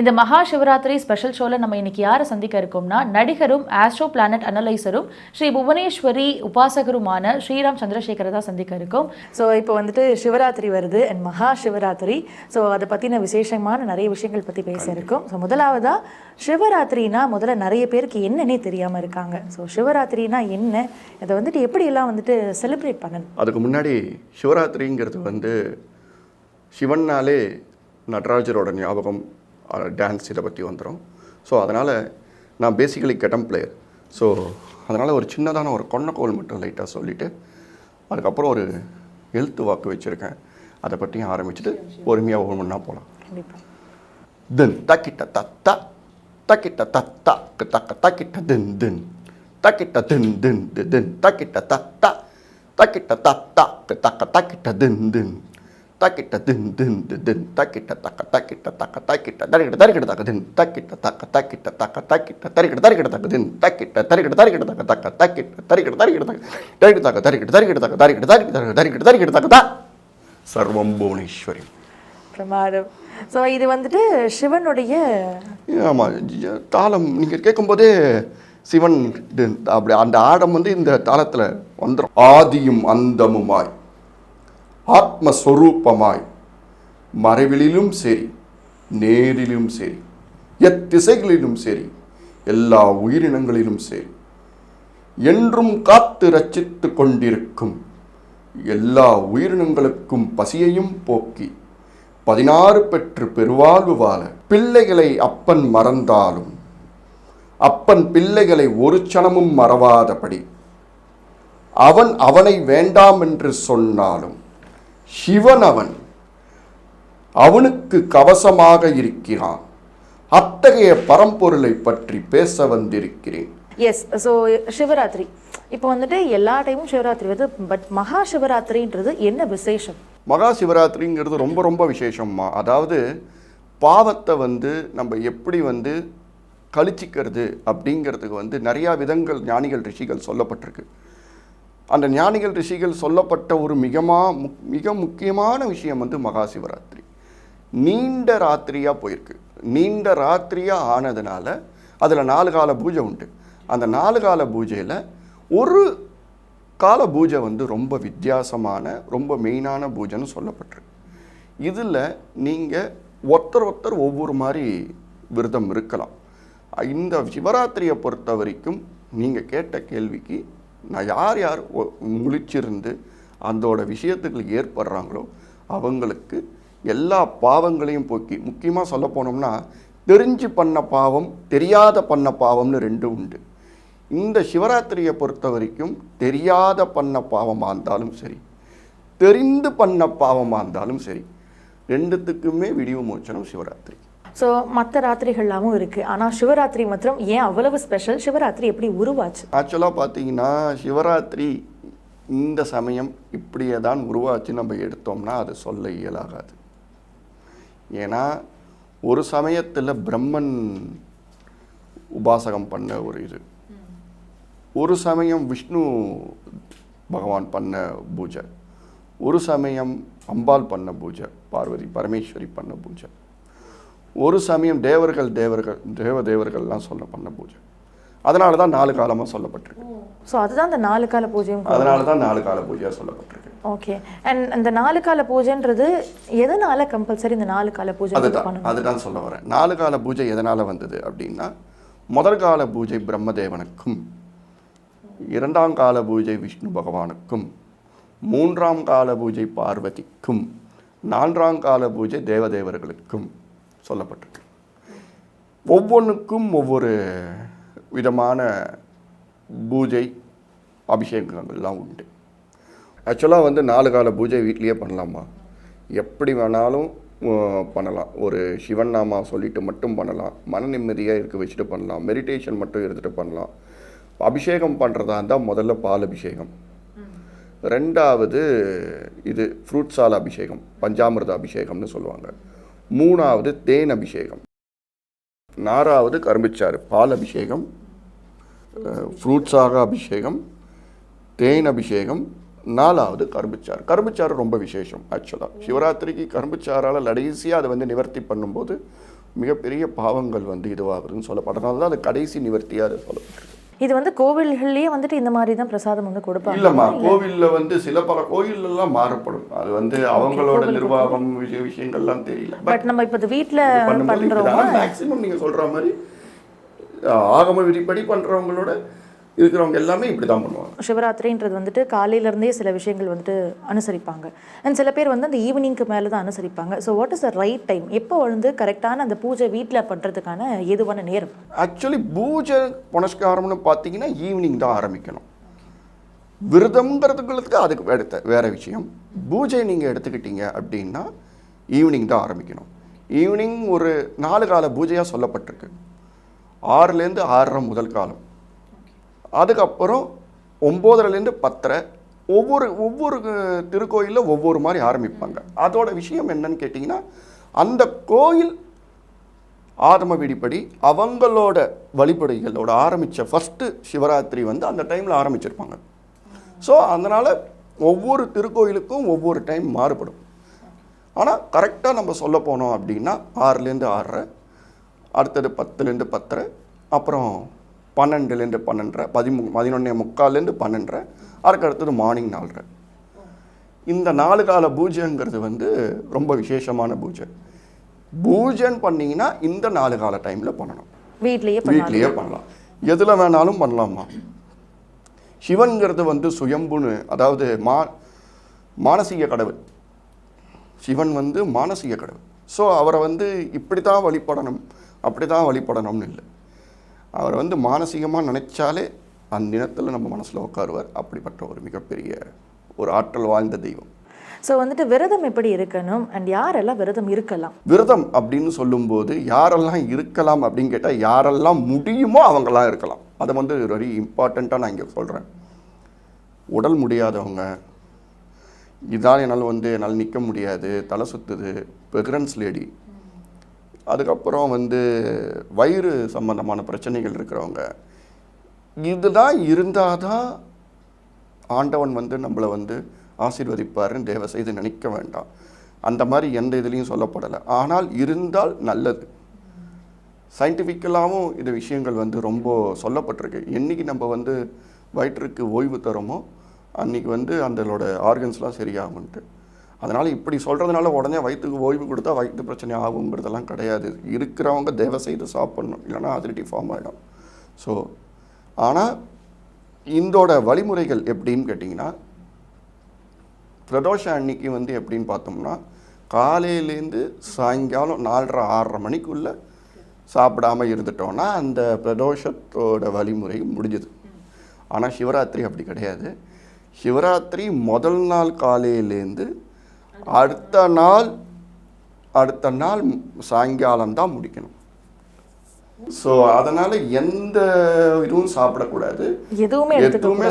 இந்த மகா சிவராத்திரி ஸ்பெஷல் ஷோவில் நம்ம இன்னைக்கு யாரை சந்திக்க இருக்கோம்னா நடிகரும் ஆஸ்ட்ரோ பிளானட் அனலைசரும் ஸ்ரீ புவனேஸ்வரி உபாசகருமான ஸ்ரீராம் சந்திரசேகரை தான் சந்திக்க இருக்கோம். ஸோ இப்போ வந்துட்டு சிவராத்திரி வருது அண்ட் மகா சிவராத்திரி. ஸோ அதை பற்றின விசேஷமான நிறைய விஷயங்கள் பற்றி பேச இருக்கோம். ஸோ முதலாவதாக சிவராத்திரினா முதல்ல நிறைய பேருக்கு என்னன்னே தெரியாமல் இருக்காங்க. ஸோ சிவராத்திரினா என்ன, அதை வந்துட்டு எப்படியெல்லாம் வந்துட்டு செலிப்ரேட் பண்ணணும்? அதுக்கு முன்னாடி சிவராத்திரிங்கிறது சிவன்னாலே நடராஜரோட ஞாபகம், டான்ஸ் இதை பற்றி வந்துடும். ஸோ அதனால் நான் பேசிக்கலி கெட்டம் பிளேயர். ஸோ அதனால் ஒரு சின்னதான ஒரு கொன்னக்கோல் மட்டும் லைட்டாக சொல்லிவிட்டு அதுக்கப்புறம் ஒரு எழுத்து வாக்கு வச்சுருக்கேன். அதை பற்றியும் ஆரம்பிச்சுட்டு பொறுமையாக ஒவ்வொன்றா போகலாம். தென் தக்கிட்ட தத்தா தக்கிட்ட தத்தா தக்க தக்கிட்ட தென் தென் தக்கிட்ட தென் தென் தென் தக்கிட்ட தத்தா தக்கிட்ட தத்தா தக்க தக்கிட்ட தென் தென் தக்கிட்ட தின் தின் தின் தக்கிட்ட தக்க தக்கிட்ட தக்க தக்கிட்ட தரிக்கிட்ட தரிக்கிட்ட தக்க தின் தக்கிட்ட தக்க தக்கிட்ட தக்க தக்கிட்ட தரிக்கிட்ட தரிக்கிட்ட தக்க தின் தக்கிட்ட தரிக்கிட்ட தரிக்கிட்ட தக்க தக்க தக்கிட்ட தரிக்கிட்ட தரிக்கிட்ட தக்க தரிக்கிட்ட தக்க தரிக்கிட்ட தரிக்கிட்ட தக்க தரிக்கிட்ட தரிக்கிட்ட தரிக்கிட்ட தரிக்கிட்ட தக்க சர்வம் புவனேஸ்வரி பிரமாதம். ஸோ இது வந்துட்டு சிவனுடைய ஆமாம் தாளம். நீங்கள் கேட்கும்போதே சிவன் அப்படி அந்த ஆடம் இந்த தாளத்தில் வந்துடும். ஆதியும் அந்தமுமாய் ஆத்மஸ்வரூபமாய் மறைவிலும் சரி நேரிலும் சரி எத்திசைகளிலும் சரி எல்லா உயிரினங்களிலும் சரி என்றும் காத்து ரட்சித்து கொண்டிருக்கும் எல்லா உயிரினங்களுக்கும் பசியையும் போக்கி 16 பெற்று பெருவாழ்வு வாழ பிள்ளைகளை அப்பன் மறந்தாலும் அப்பன் பிள்ளைகளை ஒரு சணமும் மறவாதபடி அவன் அவனை வேண்டாம் என்று சொன்னாலும் சிவன் அவனுக்கு கவசமாக இருக்கிறான். அத்தகைய பரம்பொருளை பற்றி பேச வந்திருக்கிறேன். எஸ். ஸோ சிவராத்திரி இப்போ வந்துட்டு எல்லா டைமும் சிவராத்திரி வருது. பட் மகா சிவராத்திரின்றது என்ன விசேஷம்? மகா சிவராத்திரிங்கிறது ரொம்ப ரொம்ப விசேஷம்மா. அதாவது பாவத்தை நம்ம எப்படி கழிச்சிக்கிறது அப்படிங்கிறதுக்கு நிறையா விதங்கள் ஞானிகள் ரிஷிகள் சொல்லப்பட்டிருக்கு. அந்த ஞானிகள் ரிஷிகள் சொல்லப்பட்ட ஒரு மிக முக்கியமான விஷயம் மகா சிவராத்திரி. நீண்ட ராத்திரியாக போயிருக்கு. நீண்ட ராத்திரியாக ஆனதுனால அதில் 4 கால பூஜை உண்டு. அந்த 4 கால பூஜையில் ஒரு கால பூஜை ரொம்ப வித்தியாசமான ரொம்ப மெயினான பூஜைன்னு சொல்லப்பட்டிருக்கு. இதில் நீங்கள் ஒருத்தர் ஒவ்வொரு மாதிரி விரதம் இருக்கலாம். இந்த சிவராத்திரியை பொறுத்த வரைக்கும் நீங்கள் கேட்ட கேள்விக்கு நான் யார் முழிச்சிருந்து அதோட விஷயத்துக்கு ஏற்படுறாங்களோ அவங்களுக்கு எல்லா பாவங்களையும் போக்கி, முக்கியமாக சொல்ல போனோம்னா தெரிஞ்சு பண்ண பாவம் தெரியாத பண்ண பாவம்னு 2 உண்டு. இந்த சிவராத்திரியை பொறுத்த வரைக்கும் தெரியாத பண்ண பாவமாக இருந்தாலும் சரி தெரிந்து பண்ண பாவமாக இருந்தாலும் சரி 2த்துக்குமே விடிவு மோச்சனம் சிவராத்திரி. ஸோ மற்ற ராத்திரிகள்லாமும் இருக்குது. ஆனால் சிவராத்திரி மாத்திரம் ஏன் அவ்வளவு ஸ்பெஷல்? சிவராத்திரி எப்படி உருவாச்சு? ஆக்சுவலாக பார்த்தீங்கன்னா சிவராத்திரி இந்த சமயம் இப்படியே தான் உருவாச்சு நம்ம எடுத்தோம்னா அது சொல்ல இயலாகாது. ஏன்னா ஒரு சமயத்தில் பிரம்மன் உபாசகம் பண்ண ஒரு இது, ஒரு சமயம் விஷ்ணு பகவான் பண்ண பூஜை, ஒரு சமயம் அம்பாள் பண்ண பூஜை, பார்வதி பரமேஸ்வரி பண்ண பூஜை, ஒரு சமயம் தேவர்கள்லாம் பண்ண பூஜை. அதனால தான் 4 காலமாக சொல்லப்பட்டிருக்கு. ஸோ அதுதான் அந்த 4 கால பூஜை. அதனால தான் 4 கால பூஜையாக சொல்லப்பட்டிருக்கு. ஓகே. அண்ட் அந்த 4 கால பூஜைன்றது எதனால கம்பல்சரி இந்த 4 கால பூஜை? அதுதான் சொல்ல வரேன். 4 கால பூஜை எதனால் வந்தது அப்படின்னா, முதல் கால பூஜை பிரம்மதேவனுக்கும், 2ஆம் கால பூஜை விஷ்ணு பகவானுக்கும், 3ஆம் கால பூஜை பார்வதிக்கும், 4ஆம் கால பூஜை தேவதேவர்களுக்கும் சொல்லப்பட்டிருக்கு. ஒவ்வொன்றுக்கும் ஒவ்வொரு விதமான பூஜை அபிஷேகங்கள்லாம் உண்டு. ஆக்சுவலாக 4 கால பூஜை வீட்லேயே பண்ணலாமா? எப்படி வேணாலும் பண்ணலாம். ஒரு சிவன் நாமா சொல்லிட்டு மட்டும் பண்ணலாம், மன நிம்மதியாக இருக்க வச்சுட்டு பண்ணலாம், மெடிடேஷன் மட்டும் இருந்துட்டு பண்ணலாம். அபிஷேகம் பண்ணுறதா இருந்தால் முதல்ல பால் அபிஷேகம், 2வது இது ஃப்ரூட்ஸால் அபிஷேகம், பஞ்சாமிர்த அபிஷேகம்னு சொல்லுவாங்க, 3வது தேன் அபிஷேகம், 4வது கரும்புச்சாறு. பால் அபிஷேகம், ஃப்ரூட்ஸாக அபிஷேகம், தேன் அபிஷேகம், 4வது கரும்புச்சாறு. கரும்புச்சாறு ரொம்ப விசேஷம். ஆக்சுவலாக சிவராத்திரிக்கு கரும்புச்சாரால் கடைசியாக அதை நிவர்த்தி பண்ணும்போது மிகப்பெரிய பாவங்கள் வந்து இதுவாகுதுன்னு சொல்லப்பட்டதுனால தான் அது கடைசி நிவர்த்தியாக அது சொல்லப்பட்டிருக்கு. இது வந்து கோவில்கள்லயே வந்துட்டு இந்த மாதிரி தான் பிரசாதம் வந்து கொடுப்பாங்க. இல்லைம்மா, கோவிலில் வந்து சில பல கோயிலெல்லாம் மாறுபடும். அது வந்து அவங்களோட நிர்வாகம் விஷயங்கள்லாம் தெரியல. பட் நம்ம இப்போ வீட்டில் பண்ணுறோம். மேக்ஸிமம் நீங்கள் சொல்கிற மாதிரி ஆகம விதிப்படி பண்ணுறவங்களோட இருக்கிறவங்க எல்லாமே இப்படி தான் பண்ணுவாங்க. சிவராத்திரின்றது வந்துட்டு காலையிலேருந்தே சில விஷயங்கள் வந்துட்டு அனுசரிப்பாங்க. அண்ட் சில பேர் வந்து அந்த ஈவினிங்க்கு மேலே தான் அனுசரிப்பாங்க. So what is the right time? எப்போ வந்து கரெக்டான அந்த பூஜை வீட்டில் பண்ணுறதுக்கான ஏதுவான நேரம்? ஆக்சுவலி பூஜை புனஸ்காரம்னு பார்த்தீங்கன்னா ஈவினிங் தான் ஆரம்பிக்கணும். விரதம்ங்கிறதுக்கு அதுக்கு வேற விஷயம். பூஜை நீங்கள் எடுத்துக்கிட்டீங்க அப்படின்னா ஈவினிங் தான் ஆரம்பிக்கணும். ஈவினிங் ஒரு 4 கால பூஜையாக சொல்லப்பட்டிருக்கு. 6லேருந்து 6:30 முதல் காலம், அதுக்கப்புறம் 9:30லேருந்து 10:30. ஒவ்வொரு திருக்கோயிலில் ஒவ்வொரு மாதிரி ஆரம்பிப்பாங்க. அதோட விஷயம் என்னன்னு கேட்டிங்கன்னா, அந்த கோயில் ஆகம விதிப்படி அவங்களோட வழிபடைகளோட ஆரம்பித்த ஃபஸ்ட்டு சிவராத்திரி வந்து அந்த டைமில் ஆரம்பிச்சிருப்பாங்க. ஸோ அதனால் ஒவ்வொரு திருக்கோயிலுக்கும் ஒவ்வொரு டைம் மாறுபடும். ஆனால் கரெக்டாக நம்ம சொல்ல போனோம் அப்படின்னா 6லேருந்து 6:30, அடுத்தது 10லேருந்து 10:30, அப்புறம் 12லேருந்து 12:30, 11:45லேருந்து 12:30, அதுக்கு அடுத்தது மார்னிங் 4:30. இந்த 4 கால பூஜைங்கிறது வந்து ரொம்ப விசேஷமான பூஜை. பூஜைன்னு பண்ணிங்கன்னா இந்த 4 கால டைமில் பண்ணணும். வீட்லேயே பண்ணலாம், எதில் வேணாலும் பண்ணலாமா. சிவன்கிறது வந்து சுயம்புன்னு, அதாவது மானசீக கடவுள். சிவன் வந்து மானசீக கடவுள். ஸோ அவரை வந்து இப்படி தான் வழிபடணும் அப்படி தான் வழிபடணும்னு இல்லை. அவர் வந்து மானசீகமாக நினைச்சாலே அந்த தினத்தில் நம்ம மனசில் உட்காருவார். அப்படிப்பட்ட ஒரு மிகப்பெரிய ஒரு ஆற்றல் வாழ்ந்த தெய்வம். ஸோ வந்துட்டு விரதம் எப்படி இருக்கணும் அண்ட் யாரெல்லாம் விரதம் இருக்கலாம்? விரதம் அப்படின்னு சொல்லும்போது யாரெல்லாம் இருக்கலாம் அப்படின்னு கேட்டால், யாரெல்லாம் முடியுமோ அவங்கெல்லாம் இருக்கலாம். அதை வந்து வெரி இம்பார்ட்டண்ட்டாக நான் இங்கே சொல்கிறேன். உடல் முடியாதவங்க, இதால் என்னால் நிற்க முடியாது, தலை சுற்றுது, ப்ரெக்னன்ஸ் லேடி, அதுக்கப்புறம் வந்து வயிறு சம்பந்தமான பிரச்சனைகள் இருக்கிறவங்க, இதுதான் இருந்தால் தான் ஆண்டவன் வந்து நம்மளை வந்து ஆசீர்வதிப்பாருன்னு தயவு செய்து நினைக்க வேண்டாம். அந்த மாதிரி எந்த இதுலேயும் சொல்லப்படலை. ஆனால் இருந்தால் நல்லது. சயின்டிஃபிக்கலாகவும் இந்த விஷயங்கள் வந்து ரொம்ப சொல்லப்பட்டிருக்கு. என்றைக்கு நம்ம வந்து வயிற்றுக்கு ஓய்வு தரோமோ அன்றைக்கி வந்து அந்தளோட ஆர்கன்ஸ்லாம் சரியாகும்ன்ட்டு. அதனால் இப்படி சொல்கிறதுனால உடனே வயிற்றுக்கு ஓய்வு கொடுத்தா வயிற்று பிரச்சனை ஆகுங்கிறதெல்லாம் கிடையாது. இருக்கிறவங்க தயவு செய்து சாப்பிட்ணும், இல்லைனா அதிலிட்டி ஃபார்ம் ஆகிடும். ஸோ ஆனால் இதோட வழிமுறைகள் எப்படின்னு கேட்டிங்கன்னா, பிரதோஷம் அன்னைக்கு வந்து எப்படின்னு பார்த்தோம்னா, காலையிலேருந்து சாயங்காலம் 4:30-6:30 மணிக்குள்ளே சாப்பிடாமல் இருந்துட்டோன்னா அந்த பிரதோஷத்தோட வழிமுறை முடிஞ்சுது. ஆனால் சிவராத்திரி அப்படி கிடையாது. சிவராத்திரி முதல் நாள் காலையிலேருந்து அடுத்த நாள் சாயங்காலம் தான் முடிக்கணும். ஸோ அதனால் எந்த இதுவும் சாப்பிடக்கூடாது, எதுவுமே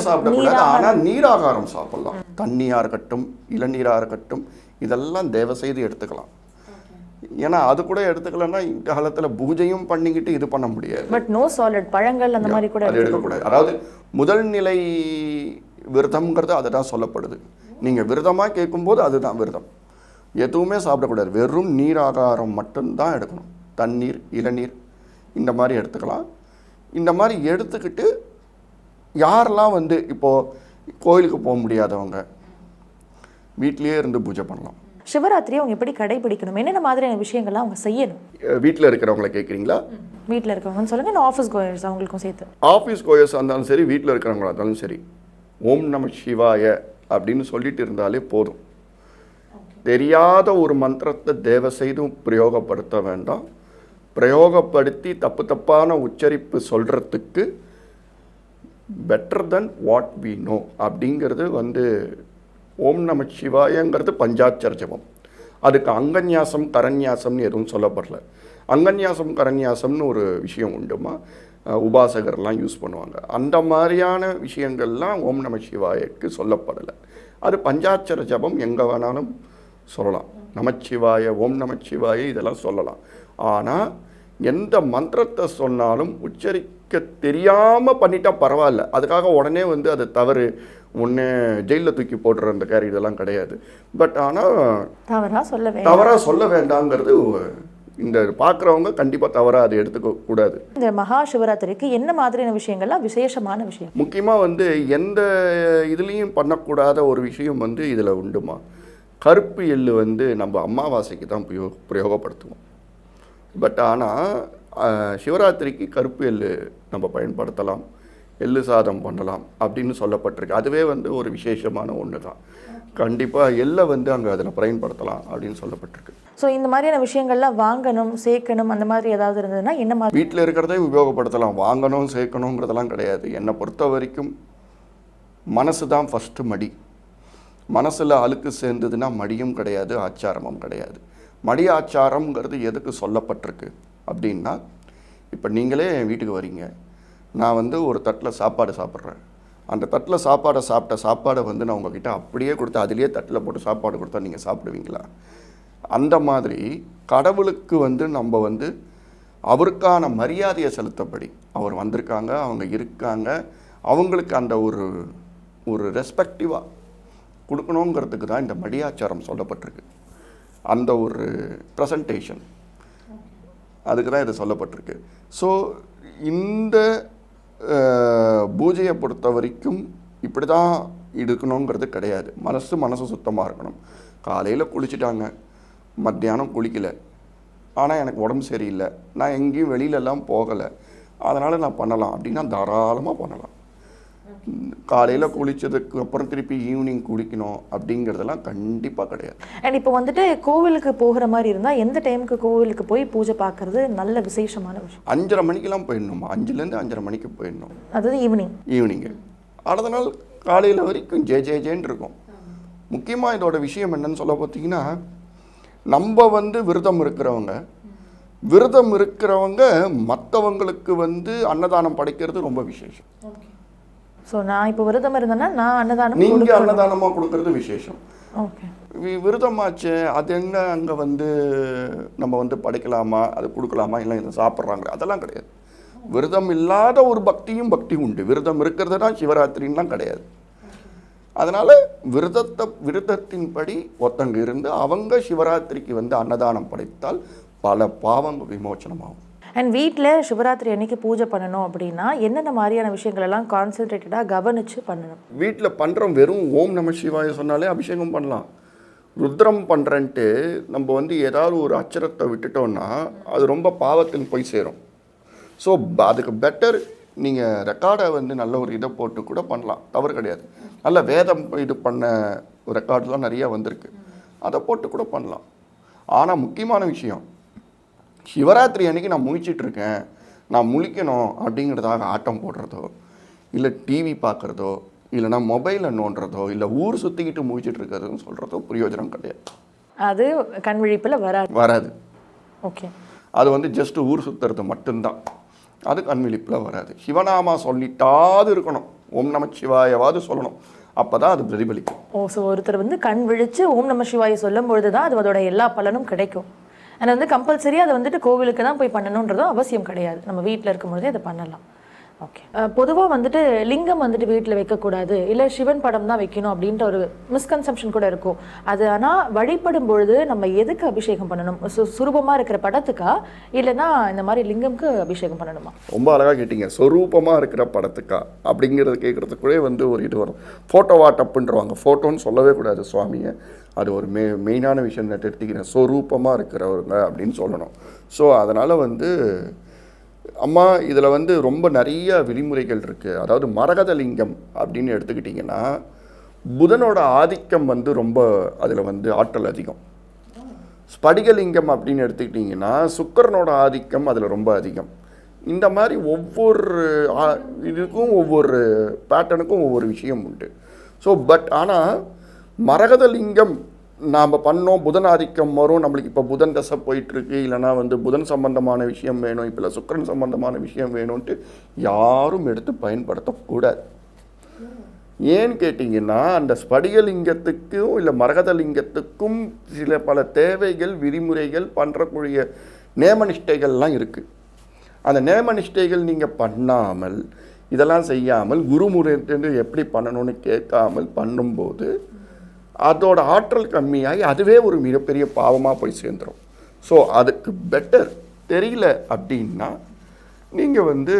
சாப்பிடக்கூடாது. ஆனால் நீராகாரம் சாப்பிடலாம். தண்ணியாக இருக்கட்டும், இளநீராக இருக்கட்டும், இதெல்லாம் தயவு செய்து எடுத்துக்கலாம். ஏன்னா அது கூட எடுத்துக்கலன்னா இந்த காலத்தில் பூஜையும் பண்ணிக்கிட்டு இது பண்ண முடியாது. பட் நோ சாலிட் பழங்கள் அந்த மாதிரி கூட எடுக்கக்கூடாது. அதாவது முதல் நிலை விரதம்ங்கிறது அதை தான் சொல்லப்படுது. நீங்கள் விரதமாக கேட்கும்போது அதுதான் விரதம். எதுவுமே சாப்பிடக்கூடாது, வெறும் நீராகாரம் மட்டும்தான் எடுக்கணும். தண்ணீர், இளநீர் இந்த மாதிரி எடுத்துக்கலாம். இந்த மாதிரி எடுத்துக்கிட்டு யாரெல்லாம் வந்து இப்போது கோயிலுக்கு போக முடியாதவங்க வீட்லேயே இருந்து பூஜை பண்ணலாம். சிவராத்திரியை அவங்க எப்படி கடைபிடிக்கணும், என்னென்ன மாதிரியான விஷயங்கள்லாம் அவங்க செய்யணும்? வீட்டில் இருக்கிறவங்கள கேட்குறீங்களா? வீட்டில் இருக்கிறவங்கன்னு சொல்லுங்கள், இல்லை ஆஃபீஸ் கோயர்ஸ் அவங்களுக்கும் சேர்த்து. ஆஃபீஸ் கோயர்ஸாக இருந்தாலும் சரி, வீட்டில் இருக்கிறவங்களா இருந்தாலும் சரி, ஓம் நம சிவாய அப்படின்னு சொல்லிட்டு இருந்தாலே போதும். தெரியாத ஒரு மந்திரத்தை தயவு செய்தும் பிரயோகப்படுத்த வேண்டாம். பிரயோகப்படுத்தி தப்பான உச்சரிப்பு சொல்கிறதுக்கு better then what we know அப்படிங்கிறது வந்து ஓம் நம சிவாயங்கிறது பஞ்சாட்சர ஜபம். அதுக்கு அங்கன்யாசம் கரன்யாசம்னு எதுவும் சொல்லப்படல. அங்கன்யாசம் கரன்யாசம்னு ஒரு விஷயம் உண்டுமா, உபாசகர்லாம் யூஸ் பண்ணுவாங்க. அந்த மாதிரியான விஷயங்கள்லாம் ஓம் நம சிவாயக்கு சொல்லப்படலை. அது பஞ்சாட்சர ஜபம் எங்கே வேணாலும் சொல்லலாம். நமச்சிவாய, ஓம் நமச்சிவாய இதெல்லாம் சொல்லலாம். ஆனால் எந்த மந்திரத்தை சொன்னாலும் உச்சரிக்க தெரியாமல் பண்ணிட்டா பரவாயில்ல. அதுக்காக உடனே வந்து அது தவறு, ஒன்று ஜெயிலில் தூக்கி போடுற அந்த கேரி இதெல்லாம் கிடையாது. பட் ஆனால் தவறாக சொல்ல வேண்டாங்கிறது இந்த பார்க்குறவங்க கண்டிப்பாக தவறாக அதை எடுத்துக்க கூடாது. இந்த மகா சிவராத்திரிக்கு என்ன மாதிரியான விஷயங்கள்லாம் விசேஷமான விஷயம்? முக்கியமாக வந்து எந்த இதுலேயும் பண்ணக்கூடாத ஒரு விஷயம் வந்து இதில் உண்டுமா. கருப்பு எள்ளு வந்து நம்ம அமாவாசைக்கு தான் பிரயோகப்படுத்துவோம். பட் ஆனால் சிவராத்திரிக்கு கருப்பு எள்ளு நம்ம பயன்படுத்தலாம், எள்ளு சாதம் பண்ணலாம் அப்படின்னு சொல்லப்பட்டிருக்கு. அதுவே வந்து ஒரு விசேஷமான ஒன்று தான். கண்டிப்பாக எள்ளை வந்து அங்கே அதில் பயன்படுத்தலாம் அப்படின்னு சொல்லப்பட்டிருக்கு. ஸோ இந்த மாதிரியான விஷயங்கள்லாம் வாங்கணும், சேர்க்கணும், அந்த மாதிரி ஏதாவது இருந்ததுன்னா என்ன மாதிரி? வீட்டில் இருக்கிறதே உபயோகப்படுத்தலாம், வாங்கணும் சேர்க்கணுங்கிறதெல்லாம் கிடையாது. என்னை பொறுத்த வரைக்கும் மனசு தான் ஃபஸ்ட்டு மடி. மனசில் அழுக்கு சேர்ந்ததுன்னா மடியும் கிடையாது, ஆச்சாரமும் கிடையாது. மடி ஆச்சாரம்ங்கிறது எதுக்கு சொல்லப்பட்டிருக்கு அப்படின்னா, இப்போ நீங்களே என் வீட்டுக்கு வரீங்க, நான் வந்து ஒரு தட்டில் சாப்பாடு சாப்பிட்றேன். அந்த தட்டில் சாப்பிட்ட சாப்பாடை வந்து நான் உங்ககிட்ட அப்படியே கொடுத்து அதிலேயே தட்டில் போட்டு சாப்பாடு கொடுத்தா நீங்கள் சாப்பிடுவீங்களா? அந்த மாதிரி கடவுளுக்கு வந்து நம்ம வந்து அவருக்கான மரியாதையை செலுத்தப்படி அவர் வந்திருக்காங்க, அவங்க இருக்காங்க, அவங்களுக்கு அந்த ஒரு ரெஸ்பெக்டிவாக கொடுக்கணுங்கிறதுக்கு தான் இந்த மடியாச்சாரம் சொல்லப்பட்டிருக்கு. அந்த ஒரு ப்ரெசன்டேஷன் அதுக்கு தான் இது சொல்லப்பட்டிருக்கு. ஸோ இந்த பூஜையை பொறுத்த வரைக்கும் இப்படி தான் இருக்கணுங்கிறது கிடையாது. மனசு சுத்தமாக இருக்கணும். காலையில் குளிச்சுட்டாங்க, மத்தியானம் குளிக்கலை, ஆனால் எனக்கு உடம்பு சரியில்லை, நான் எங்கேயும் வெளியிலலாம் போகலை, அதனால் நான் பண்ணலாம் அப்படின்னா தாராளமாக பண்ணலாம். காலையில் குளித்ததுக்கு அப்புறம் திருப்பி ஈவினிங் குளிக்கணும் அப்படிங்கிறதெல்லாம் கண்டிப்பாக கிடையாது. அண்ட் இப்போ வந்துட்டு கோவிலுக்கு போகிற மாதிரி இருந்தால் எந்த டைமுக்கு கோவிலுக்கு போய் பூஜை பார்க்கறது நல்ல விசேஷமான விஷயம்? 5:30 மணிக்கெல்லாம் போயிடணுமா, 5லேருந்து 5:30 மணிக்கு போயிடணும். அதாவது ஈவினிங்கு அடுத்த நாள் காலையில் வரைக்கும் ஜேன்னு இருக்கும். முக்கியமாக இதோட விஷயம் என்னன்னு சொல்ல பார்த்தீங்கன்னா, நம்ம வந்து விரதம் இருக்கிறவங்க மற்றவங்களுக்கு வந்து அன்னதானம் படைக்கிறது ரொம்ப விசேஷம். ஸோ நான் இப்போ விரதம் இருந்தேன்னா நான் அன்னதானம், நீங்கள் அன்னதானமாக கொடுக்கறது விசேஷம். ஓகே, விரதமாச்சு அது என்ன அங்கே வந்து நம்ம வந்து படைக்கலாமா, அது கொடுக்கலாமா, இல்லை இதை சாப்பிட்றாங்க, அதெல்லாம் கிடையாது. விரதம் இல்லாத ஒரு பக்தி உண்டு. விரதம் இருக்கிறது தான் சிவராத்திரின்லாம் கிடையாது. அதனால் விரதத்தின்படி ஒருத்தங்க இருந்து அவங்க சிவராத்திரிக்கு வந்து அன்னதானம் படைத்தால் பல பாவங்கள் விமோச்சனமாகும். அண்ட் வீட்டில் சிவராத்திரி அன்னைக்கு பூஜை பண்ணணும் அப்படின்னா என்னென்ன மாதிரியான விஷயங்கள் எல்லாம் கான்சென்ட்ரேட்டடாக கவனித்து பண்ணணும்? வீட்டில் பண்ணுறோம் வெறும் ஓம் நம சிவாய சொன்னாலே அபிஷேகம் பண்ணலாம். ருத்ரம் பண்ணுறன்ட்டு நம்ம வந்து ஏதாவது ஒரு அச்சரத்தை விட்டுட்டோம்னா அது ரொம்ப பாவத்தில் போய் சேரும். ஸோ அதுக்கு பெட்டர் நீங்கள் ரெக்கார்டை வந்து நல்ல ஒரு இதை போட்டு கூட பண்ணலாம், தவறு கிடையாது. நல்ல வேதம் இது பண்ண ரெக்கார்டெலாம் நிறையா வந்திருக்கு, அதை போட்டு கூட பண்ணலாம். ஆனால் முக்கியமான விஷயம், சிவராத்திரி அன்றைக்கி நான் முழிச்சிட்ருக்கேன், நான் முழிக்கணும் அப்படிங்கிறதாக ஆட்டம் போடுறதோ, இல்லை டிவி பார்க்குறதோ, இல்லைனா மொபைலில் நோண்டுறதோ, இல்லை ஊர் சுற்றிக்கிட்டு முழிச்சிட்டு இருக்கிறதுன்னு சொல்கிறதோ பிரயோஜனம் கிடையாது. அது கண் விழிப்பில் வராது. ஓகே, அது வந்து ஜஸ்ட் ஊர் சுற்றுறது மட்டும்தான், அது கண் விழிப்பில் வராது. சிவநாமா சொல்லிட்டாது இருக்கணும், ஓம் நம சிவாயவாது சொல்லணும், அப்போ தான் அது பிரதிபலிக்கும். ஸோ ஒருத்தர் வந்து கண் விழித்து ஓம் நம சிவாய சொல்லும் பொழுது தான் அது அதோட எல்லா பலனும் கிடைக்கும். ஆனால் வந்து கம்பல்சரி அதை வந்துட்டு கோவிலுக்கு தான் போய் பண்ணணுன்றதும் அவசியம் கிடையாது, நம்ம வீட்டில் இருக்கும்பொழுதே அதை பண்ணலாம். ஓகே, பொதுவாக வந்துட்டு லிங்கம் வந்துட்டு வீட்டில் வைக்கக்கூடாது, இல்லை சிவன் படம் தான் வைக்கணும் அப்படின்ற ஒரு மிஸ்கன்செப்ஷன் கூட இருக்கும். அது ஆனால் வழிபடும் பொழுது நம்ம எதுக்கு அபிஷேகம் பண்ணணும்? சுரூபமாக இருக்கிற படத்துக்கா, இல்லைன்னா இந்த மாதிரி லிங்கம்க்கு அபிஷேகம் பண்ணணுமா? ரொம்ப அழகாக கேட்டீங்க. சொரூபமாக இருக்கிற படத்துக்கா அப்படிங்கிறது கேட்குறதுக்குள்ளே வந்து ஒரு இது வரும். ஃபோட்டோவா டப்புன்றவாங்க, ஃபோட்டோன்னு சொல்லவே கூடாது சுவாமியை, அது ஒரு மெயினான விஷயம் நான் எடுத்துக்கிறேன். சொரூபமாக இருக்கிறவங்க அப்படின்னு சொல்லணும். ஸோ அதனால் வந்து அம்மா இதில் வந்து ரொம்ப நிறைய விதிமுறைகள் இருக்குது. அதாவது மரகத லிங்கம் அப்படின்னு எடுத்துக்கிட்டிங்கன்னா புதனோட ஆதிக்கம் வந்து ரொம்ப அதில் வந்து ஆற்றல் அதிகம். ஸ்படிகலிங்கம் அப்படின்னு எடுத்துக்கிட்டிங்கன்னா சுக்கிரனோட ஆதிக்கம் அதில் ரொம்ப அதிகம். இந்த மாதிரி ஒவ்வொரு இதுக்கும் ஒவ்வொரு பேட்டர்னுக்கும் ஒவ்வொரு விஷயம் உண்டு. ஸோ பட் ஆனால் மரகத லிங்கம் நாம் பண்ணோம், புதன் ஆதிக்கம் வரும், நம்மளுக்கு இப்போ புதன் தசை போயிட்டுருக்கு, இல்லைனா வந்து புதன் சம்பந்தமான விஷயம் வேணும், இப்போ இல்லை சுக்கிரன் சம்பந்தமான விஷயம் வேணும்ன்ட்டு யாரும் எடுத்து பயன்படுத்தக்கூடாது. ஏன்னு கேட்டிங்கன்னா அந்த ஸ்படிகலிங்கத்துக்கும் இல்லை மரகதலிங்கத்துக்கும் சில பல தேவைகள், விதிமுறைகள், பண்ணுறக்கூடிய நேமனிஷ்டைகள்லாம் இருக்குது. அந்த நேமனிஷ்டைகள் நீங்கள் பண்ணாமல், இதெல்லாம் செய்யாமல், குருமுறை எப்படி பண்ணணும்னு கேட்காமல் பண்ணும்போது அதோட ஆற்றல் கம்மியாகி அதுவே ஒரு மிகப்பெரிய பாவமாக போய் சேர்ந்துடும். ஸோ அதுக்கு பெட்டர் தெரியல அப்படின்னா நீங்கள் வந்து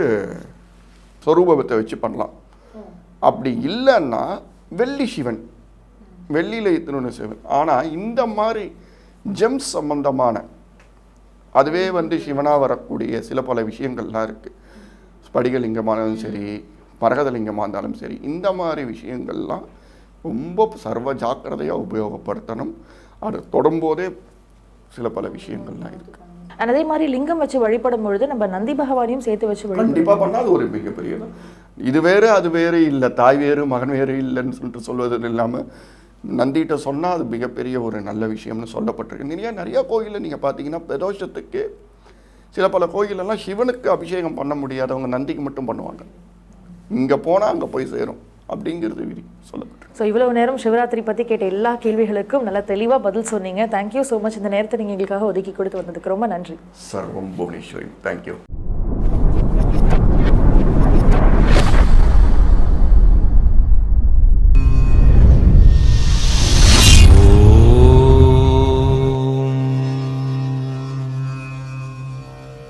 சொரூபத்தை வச்சு பண்ணலாம். அப்படி இல்லைன்னா வெள்ளி சிவன், வெள்ளியில் இத்தனை சிவன். ஆனால் இந்த மாதிரி ஜெம்ஸ் சம்பந்தமான அதுவே வந்து சிவனாக வரக்கூடிய சில பல விஷயங்கள்லாம் இருக்குது. ஸ்படிகலிங்கமானாலும் சரி, மரகதலிங்கமாக இருந்தாலும் சரி, இந்த மாதிரி விஷயங்கள்லாம் ரொம்ப சர்வ ஜாக்கிரதையாக உபயோகப்படுத்தணும். அது தொடும்போதே சில பல விஷயங்கள்லாம் இருக்குது. அதே மாதிரி லிங்கம் வச்சு வழிபடும் பொழுது நம்ம நந்தி பகவானையும் சேர்த்து வச்சு கண்டிப்பாக பண்ணால் அது ஒரு மிகப்பெரிய இது வேறு அது வேறு இல்லை, தாய் வேறு மகன் வேறு இல்லைன்னு சொல்லிட்டு சொல்வது இல்லாமல் நந்திகிட்ட சொன்னால் அது மிகப்பெரிய ஒரு நல்ல விஷயம்னு சொல்லப்பட்டிருக்கு. நிறையா கோயிலில் நீங்கள் பார்த்தீங்கன்னா பிரதோஷத்துக்கு சில பல கோயிலெல்லாம் சிவனுக்கு அபிஷேகம் பண்ண முடியாதவங்க நந்திக்கு மட்டும் பண்ணுவாங்க. இங்கே போனால் அங்கே போய் சேரும் அப்படிங்கிறது விதி சொல்லப்பட்டிருக்கு. ஸோ இவ்வளவு நேரம் சிவராத்திரி பற்றி கேட்ட எல்லா கேள்விகளுக்கும் நல்லா தெளிவாக பதில் சொன்னீங்க. Thank you so much. இந்த நேரத்தை நீங்கள் எங்களுக்காக ஒதுக்கி கொடுத்து வந்ததுக்கு ரொம்ப நன்றி. சர்வம் புவனேஸ்வரி. தேங்க்யூ.